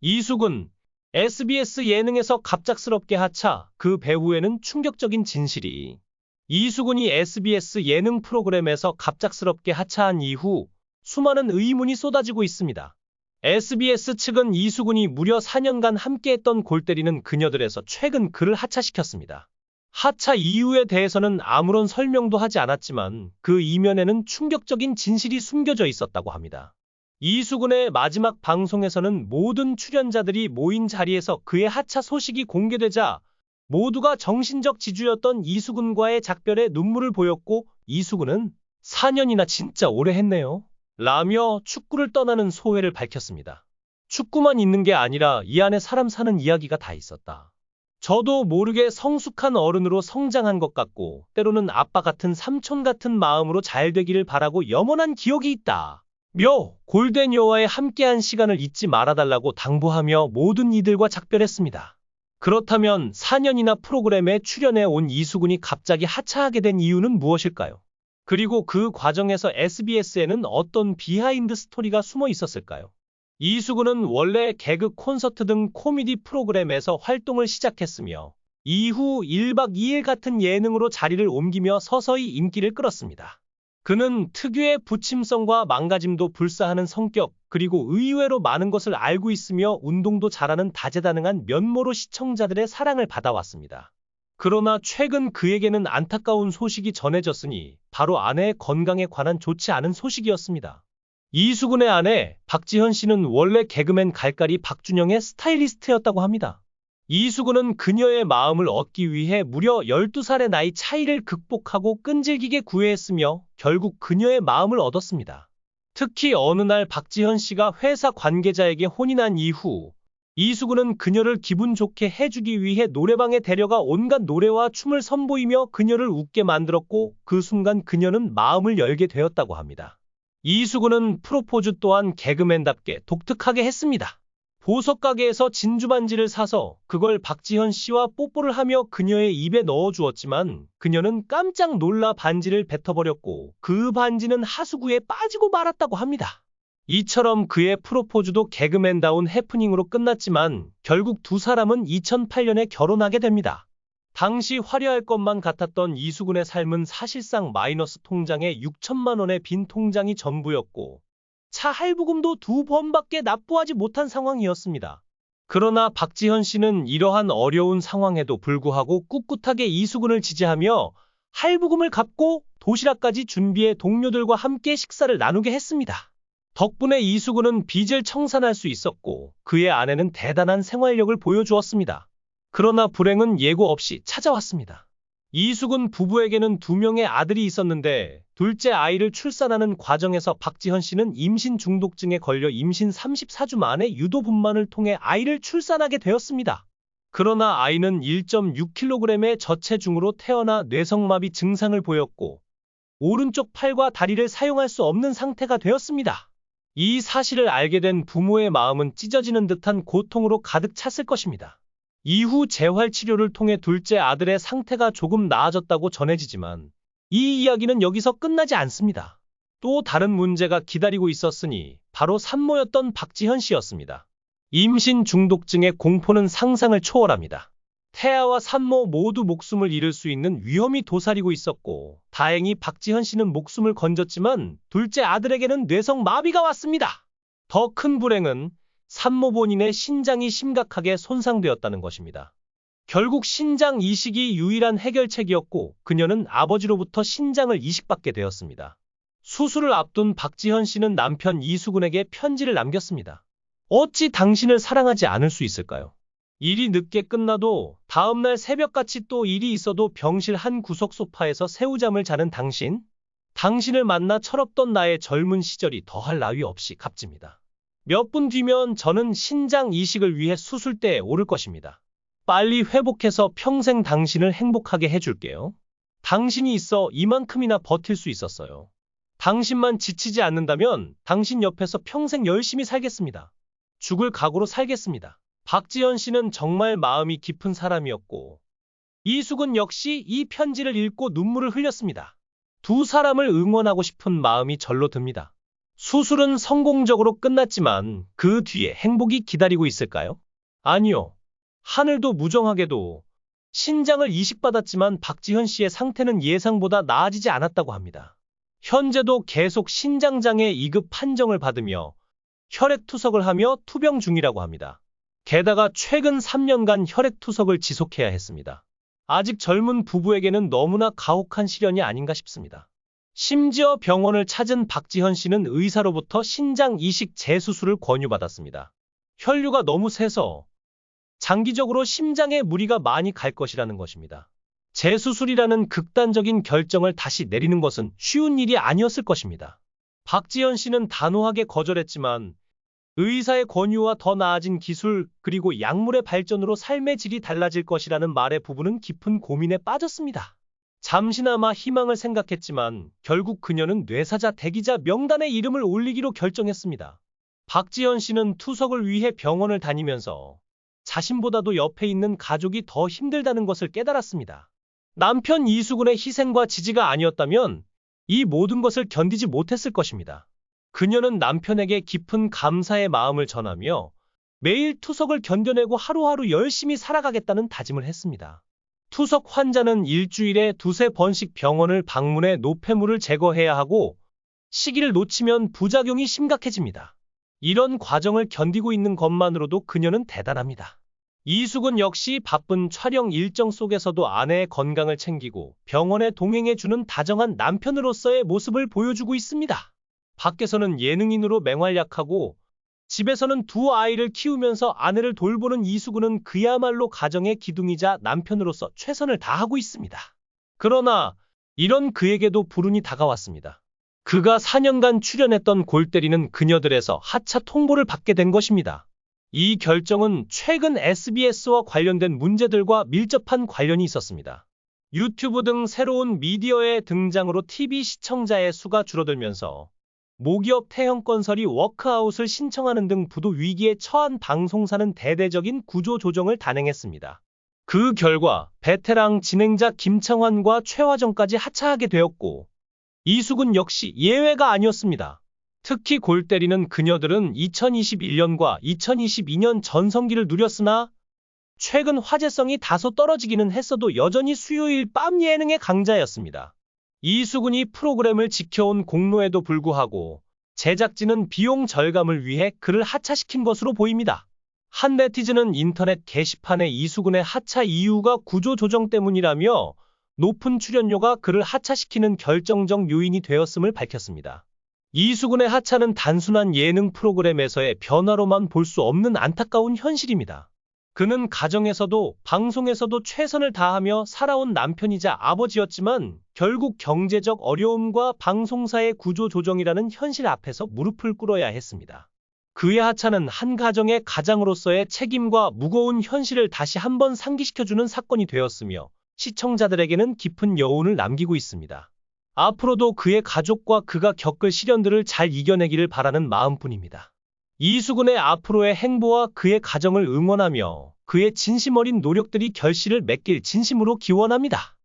이수근, SBS 예능에서 갑작스럽게 하차, 그 배후에는 충격적인 진실이. 이수근이 SBS 예능 프로그램에서 갑작스럽게 하차한 이후 수많은 의문이 쏟아지고 있습니다. SBS 측은 이수근이 무려 4년간 함께했던 골 때리는 그녀들에서 최근 그를 하차시켰습니다. 하차 이유에 대해서는 아무런 설명도 하지 않았지만 그 이면에는 충격적인 진실이 숨겨져 있었다고 합니다. 이수근의 마지막 방송에서는 모든 출연자들이 모인 자리에서 그의 하차 소식이 공개되자 모두가 정신적 지주였던 이수근과의 작별에 눈물을 보였고, 이수근은 4년이나 진짜 오래 했네요 라며 축구를 떠나는 소회를 밝혔습니다. 축구만 있는 게 아니라 이 안에 사람 사는 이야기가 다 있었다. 저도 모르게 성숙한 어른으로 성장한 것 같고 때로는 아빠 같은 삼촌 같은 마음으로 잘 되기를 바라고 염원한 기억이 있다. 며 골덴 여와의 함께한 시간을 잊지 말아달라고 당부하며 모든 이들과 작별했습니다. 그렇다면 4년이나 프로그램에 출연해 온 이수근이 갑자기 하차하게 된 이유는 무엇일까요? 그리고 그 과정에서 SBS에는 어떤 비하인드 스토리가 숨어 있었을까요? 이수근은 원래 개그 콘서트 등 코미디 프로그램에서 활동을 시작했으며 이후 1박 2일 같은 예능으로 자리를 옮기며 서서히 인기를 끌었습니다. 그는 특유의 부침성과 망가짐도 불사하는 성격, 그리고 의외로 많은 것을 알고 있으며 운동도 잘하는 다재다능한 면모로 시청자들의 사랑을 받아왔습니다. 그러나 최근 그에게는 안타까운 소식이 전해졌으니 바로 아내의 건강에 관한 좋지 않은 소식이었습니다. 이수근의 아내 박지현 씨는 원래 개그맨 갈갈이 박준영의 스타일리스트였다고 합니다. 이수근은 그녀의 마음을 얻기 위해 무려 12살의 나이 차이를 극복하고 끈질기게 구애했으며 결국 그녀의 마음을 얻었습니다. 특히 어느 날 박지현 씨가 회사 관계자에게 혼인한 이후 이수근은 그녀를 기분 좋게 해주기 위해 노래방에 데려가 온갖 노래와 춤을 선보이며 그녀를 웃게 만들었고 그 순간 그녀는 마음을 열게 되었다고 합니다. 이수근은 프로포즈 또한 개그맨답게 독특하게 했습니다. 보석 가게에서 진주 반지를 사서 그걸 박지현 씨와 뽀뽀를 하며 그녀의 입에 넣어주었지만 그녀는 깜짝 놀라 반지를 뱉어버렸고 그 반지는 하수구에 빠지고 말았다고 합니다. 이처럼 그의 프로포즈도 개그맨다운 해프닝으로 끝났지만 결국 두 사람은 2008년에 결혼하게 됩니다. 당시 화려할 것만 같았던 이수근의 삶은 사실상 마이너스 통장에 6천만 원의 빈 통장이 전부였고 차 할부금도 2번밖에 납부하지 못한 상황이었습니다. 그러나 박지현 씨는 이러한 어려운 상황에도 불구하고 꿋꿋하게 이수근을 지지하며 할부금을 갚고 도시락까지 준비해 동료들과 함께 식사를 나누게 했습니다. 덕분에 이수근은 빚을 청산할 수 있었고 그의 아내는 대단한 생활력을 보여주었습니다. 그러나 불행은 예고 없이 찾아왔습니다. 이수근 부부에게는 2명의 아들이 있었는데 둘째 아이를 출산하는 과정에서 박지현 씨는 임신 중독증에 걸려 임신 34주 만에 유도분만을 통해 아이를 출산하게 되었습니다. 그러나 아이는 1.6kg의 저체중으로 태어나 뇌성마비 증상을 보였고 오른쪽 팔과 다리를 사용할 수 없는 상태가 되었습니다. 이 사실을 알게 된 부모의 마음은 찢어지는 듯한 고통으로 가득 찼을 것입니다. 이후 재활치료를 통해 둘째 아들의 상태가 조금 나아졌다고 전해지지만 이 이야기는 여기서 끝나지 않습니다. 또 다른 문제가 기다리고 있었으니 바로 산모였던 박지현 씨였습니다. 임신 중독증의 공포는 상상을 초월합니다. 태아와 산모 모두 목숨을 잃을 수 있는 위험이 도사리고 있었고 다행히 박지현 씨는 목숨을 건졌지만 둘째 아들에게는 뇌성 마비가 왔습니다. 더 큰 불행은 산모 본인의 신장이 심각하게 손상되었다는 것입니다. 결국 신장 이식이 유일한 해결책이었고 그녀는 아버지로부터 신장을 이식받게 되었습니다. 수술을 앞둔 박지현 씨는 남편 이수근에게 편지를 남겼습니다. 어찌 당신을 사랑하지 않을 수 있을까요? 일이 늦게 끝나도 다음날 새벽같이 또 일이 있어도 병실 한 구석 소파에서 새우잠을 자는 당신? 당신을 만나 철없던 나의 젊은 시절이 더할 나위 없이 값집니다. 몇 분 뒤면 저는 신장 이식을 위해 수술대에 오를 것입니다. 빨리 회복해서 평생 당신을 행복하게 해줄게요. 당신이 있어 이만큼이나 버틸 수 있었어요. 당신만 지치지 않는다면 당신 옆에서 평생 열심히 살겠습니다. 죽을 각오로 살겠습니다. 박지현 씨는 정말 마음이 깊은 사람이었고 이수근 역시 이 편지를 읽고 눈물을 흘렸습니다. 두 사람을 응원하고 싶은 마음이 절로 듭니다. 수술은 성공적으로 끝났지만 그 뒤에 행복이 기다리고 있을까요? 아니요. 하늘도 무정하게도 신장을 이식받았지만 박지현 씨의 상태는 예상보다 나아지지 않았다고 합니다. 현재도 계속 신장장애 2급 판정을 받으며 혈액투석을 하며 투병 중이라고 합니다. 게다가 최근 3년간 혈액투석을 지속해야 했습니다. 아직 젊은 부부에게는 너무나 가혹한 시련이 아닌가 싶습니다. 심지어 병원을 찾은 박지현 씨는 의사로부터 신장 이식 재수술을 권유받았습니다. 혈류가 너무 세서 장기적으로 심장에 무리가 많이 갈 것이라는 것입니다. 재수술이라는 극단적인 결정을 다시 내리는 것은 쉬운 일이 아니었을 것입니다. 박지현 씨는 단호하게 거절했지만 의사의 권유와 더 나아진 기술 그리고 약물의 발전으로 삶의 질이 달라질 것이라는 말에 부부는 깊은 고민에 빠졌습니다. 잠시나마 희망을 생각했지만 결국 그녀는 뇌사자 대기자 명단에 이름을 올리기로 결정했습니다. 박지현 씨는 투석을 위해 병원을 다니면서 자신보다도 옆에 있는 가족이 더 힘들다는 것을 깨달았습니다. 남편 이수근의 희생과 지지가 아니었다면 이 모든 것을 견디지 못했을 것입니다. 그녀는 남편에게 깊은 감사의 마음을 전하며 매일 투석을 견뎌내고 하루하루 열심히 살아가겠다는 다짐을 했습니다. 투석 환자는 일주일에 2~3번씩 병원을 방문해 노폐물을 제거해야 하고 시기를 놓치면 부작용이 심각해집니다. 이런 과정을 견디고 있는 것만으로도 그녀는 대단합니다. 이수근 역시 바쁜 촬영 일정 속에서도 아내의 건강을 챙기고 병원에 동행해주는 다정한 남편으로서의 모습을 보여주고 있습니다. 밖에서는 예능인으로 맹활약하고 집에서는 두 아이를 키우면서 아내를 돌보는 이수근은 그야말로 가정의 기둥이자 남편으로서 최선을 다하고 있습니다. 그러나 이런 그에게도 불운이 다가왔습니다. 그가 4년간 출연했던 골 때리는 그녀들에서 하차 통보를 받게 된 것입니다. 이 결정은 최근 SBS와 관련된 문제들과 밀접한 관련이 있었습니다. 유튜브 등 새로운 미디어의 등장으로 TV 시청자의 수가 줄어들면서 모기업 태형건설이 워크아웃을 신청하는 등 부도 위기에 처한 방송사는 대대적인 구조조정을 단행했습니다. 그 결과 베테랑 진행자 김창완과 최화정까지 하차하게 되었고 이수근 역시 예외가 아니었습니다. 특히 골 때리는 그녀들은 2021년과 2022년 전성기를 누렸으나 최근 화제성이 다소 떨어지기는 했어도 여전히 수요일 밤 예능의 강자였습니다. 이수근이 프로그램을 지켜온 공로에도 불구하고 제작진은 비용 절감을 위해 그를 하차시킨 것으로 보입니다. 한 네티즌은 인터넷 게시판에 이수근의 하차 이유가 구조조정 때문이라며 높은 출연료가 그를 하차시키는 결정적 요인이 되었음을 밝혔습니다. 이수근의 하차는 단순한 예능 프로그램에서의 변화로만 볼 수 없는 안타까운 현실입니다. 그는 가정에서도 방송에서도 최선을 다하며 살아온 남편이자 아버지였지만 결국 경제적 어려움과 방송사의 구조조정이라는 현실 앞에서 무릎을 꿇어야 했습니다. 그의 하차는 한 가정의 가장으로서의 책임과 무거운 현실을 다시 한번 상기시켜주는 사건이 되었으며 시청자들에게는 깊은 여운을 남기고 있습니다. 앞으로도 그의 가족과 그가 겪을 시련들을 잘 이겨내기를 바라는 마음뿐입니다. 이수근의 앞으로의 행보와 그의 가정을 응원하며 그의 진심 어린 노력들이 결실을 맺길 진심으로 기원합니다.